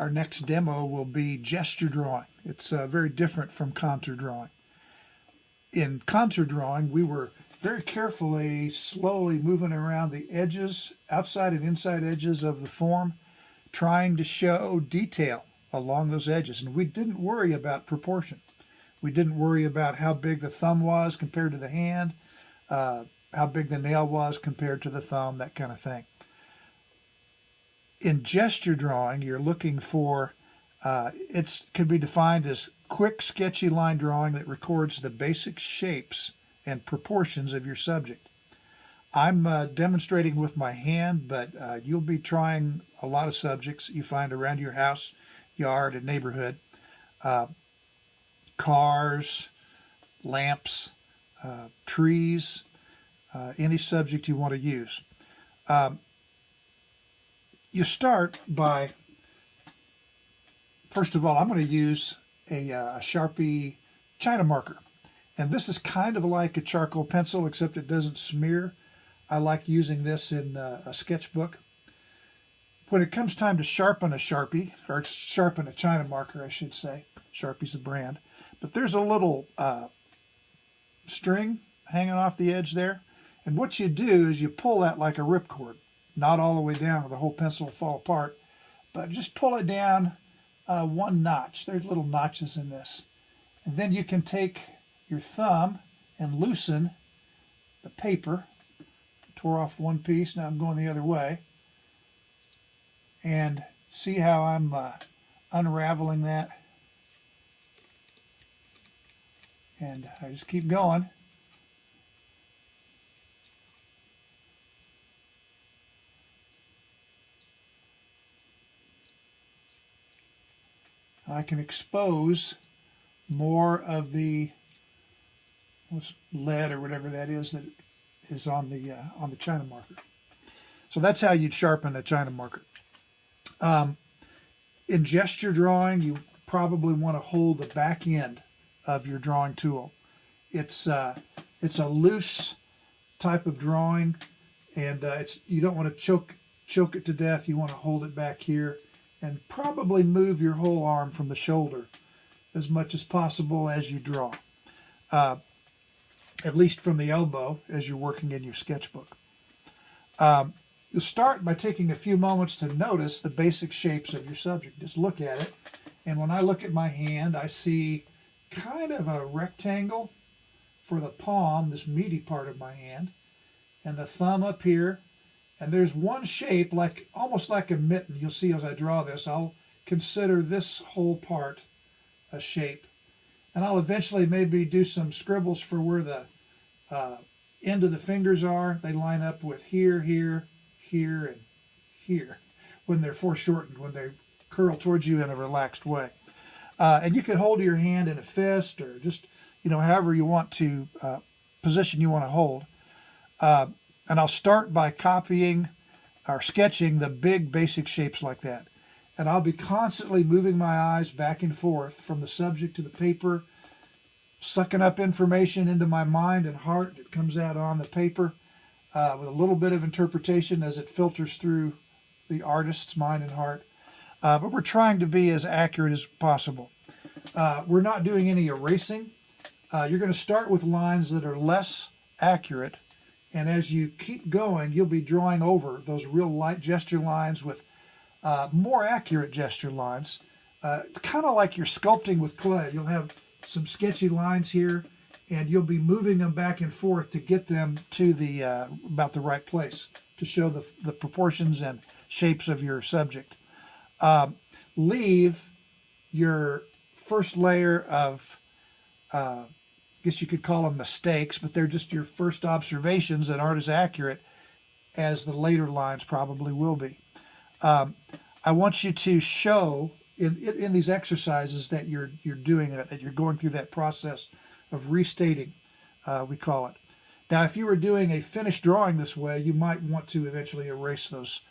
our next demo will be gesture drawing. It's very different from contour drawing. In contour drawing, we were very carefully, slowly moving around the edges, outside and inside edges of the form, trying to show detail along those edges. And we didn't worry about proportion. We didn't worry about how big the thumb was compared to the hand, how big the nail was compared to the thumb, that kind of thing. In gesture drawing, you're looking for, it can be defined as quick, sketchy line drawing that records the basic shapes and proportions of your subject. I'm demonstrating with my hand, but you'll be trying a lot of subjects you find around your house, yard, and neighborhood. Cars, lamps, trees, any subject you want to use. You start by, first of all, I'm going to use a Sharpie China marker. And this is kind of like a charcoal pencil, except it doesn't smear. I like using this in a sketchbook. When it comes time to sharpen a Sharpie, or sharpen a China marker, I should say, Sharpie's the brand, but there's a little string hanging off the edge there. And what you do is you pull that like a ripcord. Not all the way down or the whole pencil will fall apart, but just pull it down one notch. There's little notches in this. And then you can take your thumb and loosen the paper. Tore off one piece, now I'm going the other way. And see how I'm unraveling that. And I just keep going. I can expose more of the lead or whatever that is on the China marker. So that's how you'd sharpen a China marker. In gesture drawing, you probably want to hold the back end of your drawing tool. It's a loose type of drawing, and you don't want to choke it to death. You want to hold it back here, and probably move your whole arm from the shoulder as much as possible as you draw, at least from the elbow as you're working in your sketchbook. You'll start by taking a few moments to notice the basic shapes of your subject. Just look at it, and when I look at my hand, I see kind of a rectangle for the palm, this meaty part of my hand, and the thumb up here. And there's one shape, almost like a mitten. You'll see as I draw this, I'll consider this whole part a shape. And I'll eventually maybe do some scribbles for where the end of the fingers are. They line up with here, here, here, and here when they're foreshortened, when they curl towards you in a relaxed way. And you can hold your hand in a fist or just, however you want to, position you want to hold. And I'll start by copying or sketching the big basic shapes like that. And I'll be constantly moving my eyes back and forth from the subject to the paper, sucking up information into my mind and heart that comes out on the paper with a little bit of interpretation as it filters through the artist's mind and heart. But we're trying to be as accurate as possible. We're not doing any erasing. You're going to start with lines that are less accurate. And as you keep going, you'll be drawing over those real light gesture lines with more accurate gesture lines. Kind of like you're sculpting with clay. You'll have some sketchy lines here, and you'll be moving them back and forth to get them to the about the right place to show the proportions and shapes of your subject. Leave your first layer of I guess you could call them mistakes, but they're just your first observations that aren't as accurate as the later lines probably will be. I want you to show in these exercises that you're doing it, that you're going through that process of restating, we call it. Now, if you were doing a finished drawing this way, you might want to eventually erase those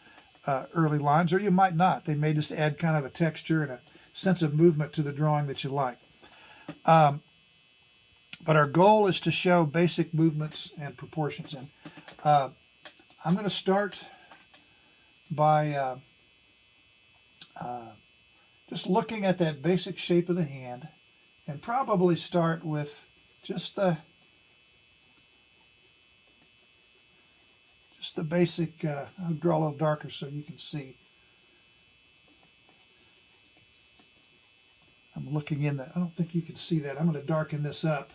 early lines, or you might not. They may just add kind of a texture and a sense of movement to the drawing that you like. But our goal is to show basic movements and proportions. And I'm going to start by just looking at that basic shape of the hand, and probably start with just the basic. I'll draw a little darker so you can see. I'm looking in the, I don't think you can see that. I'm going to darken this up.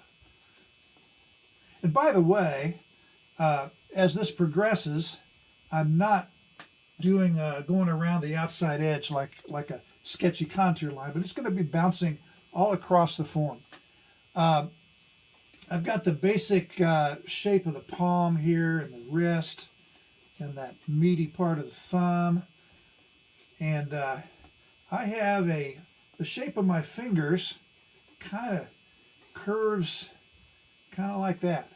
And by the way, as this progresses, I'm not doing going around the outside edge like a sketchy contour line, but it's going to be bouncing all across the form. I've got the basic shape of the palm here and the wrist and that meaty part of the thumb. And I have the shape of my fingers kind of curves kind of like that.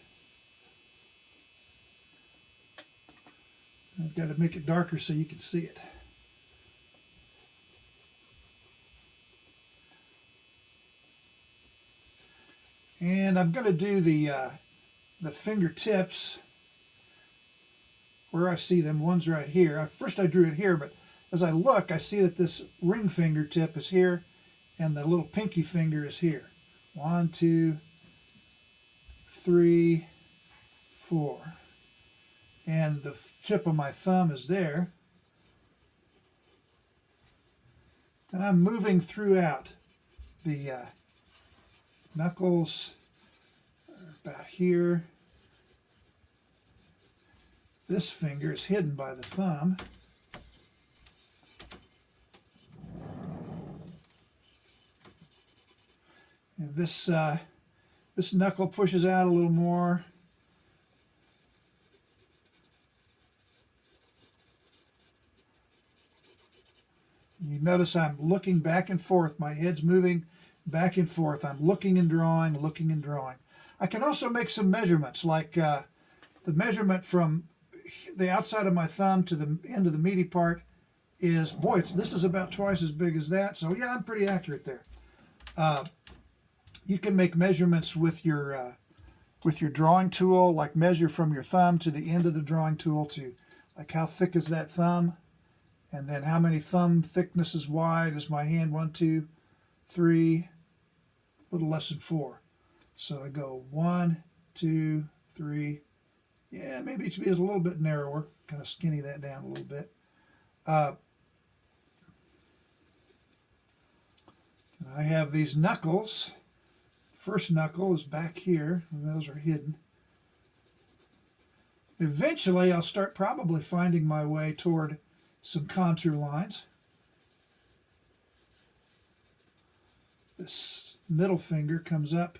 I've got to make it darker so you can see it. And I'm going to do the fingertips where I see them. One's right here. First I drew it here, but as I look, I see that this ring fingertip is here and the little pinky finger is here. 1, 2, 3, 4. And the tip of my thumb is there. And I'm moving throughout. The knuckles are about here. This finger is hidden by the thumb. And this knuckle pushes out a little more. You notice I'm looking back and forth. My head's moving back and forth. I'm looking and drawing, looking and drawing. I can also make some measurements, like the measurement from the outside of my thumb to the end of the meaty part is, boy, this is about twice as big as that. So yeah, I'm pretty accurate there. You can make measurements with your drawing tool, like measure from your thumb to the end of the drawing tool to, like, how thick is that thumb? And then how many thumb thicknesses wide is my hand? 1, 2, 3, a little less than 4. So I go 1, 2, 3. Yeah, maybe it should be a little bit narrower. Kind of skinny that down a little bit. I have these knuckles. First knuckle is back here, and those are hidden. Eventually, I'll start probably finding my way toward some contour lines. This middle finger comes up,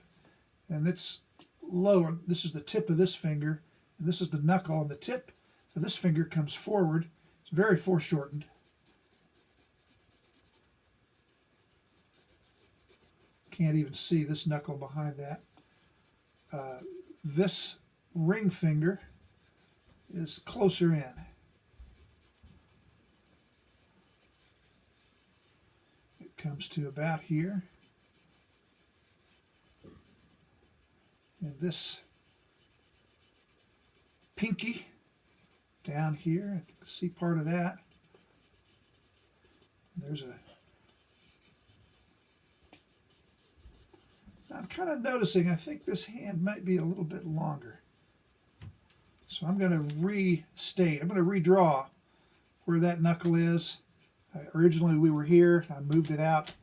and it's lower. This is the tip of this finger, and this is the knuckle, and the tip of this finger comes forward. It's very foreshortened. Can't even see this knuckle behind that. This ring finger is closer in. It comes to about here. And this pinky down here, I can see part of that. There's a, I'm kind of noticing, I think this hand might be a little bit longer. So I'm going to restate, I'm going to redraw where that knuckle is. Originally we were here, I moved it out.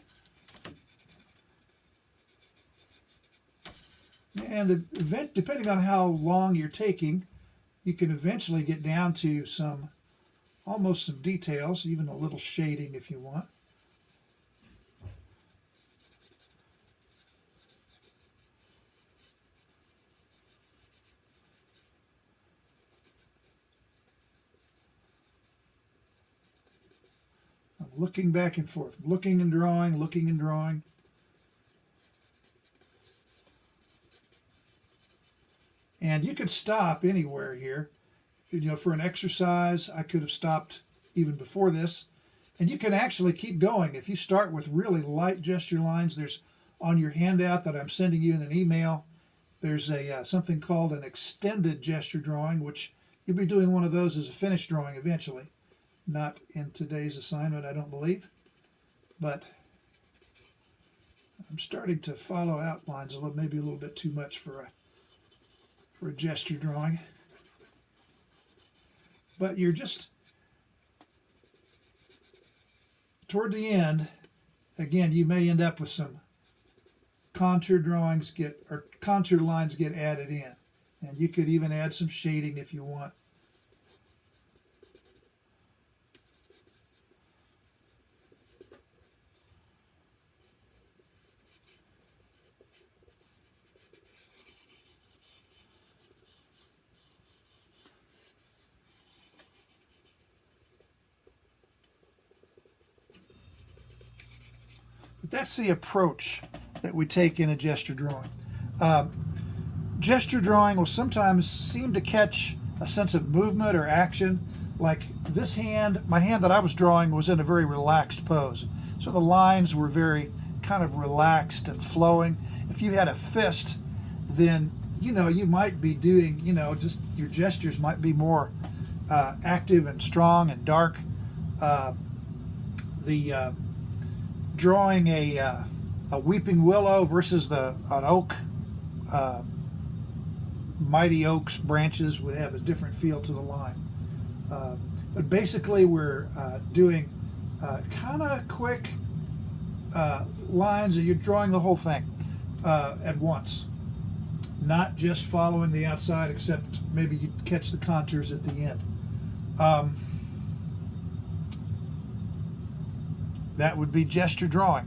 And depending on how long you're taking, you can eventually get down to almost some details, even a little shading if you want. I'm looking back and forth, looking and drawing, looking and drawing. And you could stop anywhere here. You know, for an exercise, I could have stopped even before this. And you can actually keep going. If you start with really light gesture lines, there's on your handout that I'm sending you in an email, there's something called an extended gesture drawing, which you'll be doing one of those as a finished drawing eventually. Not in today's assignment, I don't believe. But I'm starting to follow outlines a little, maybe a little bit too much for a gesture drawing. But you're just, toward the end, again, you may end up with some contour contour lines get added in. And you could even add some shading if you want. But that's the approach that we take in a gesture drawing. Gesture drawing will sometimes seem to catch a sense of movement or action. Like this hand, my hand that I was drawing was in a very relaxed pose. So the lines were very kind of relaxed and flowing. If you had a fist, then, you might be doing, just your gestures might be more active and strong and dark. Drawing a weeping willow versus an oak, mighty oak's branches would have a different feel to the line. But basically we're doing kind of quick lines, and you're drawing the whole thing at once. Not just following the outside, except maybe you catch the contours at the end. That would be gesture drawing.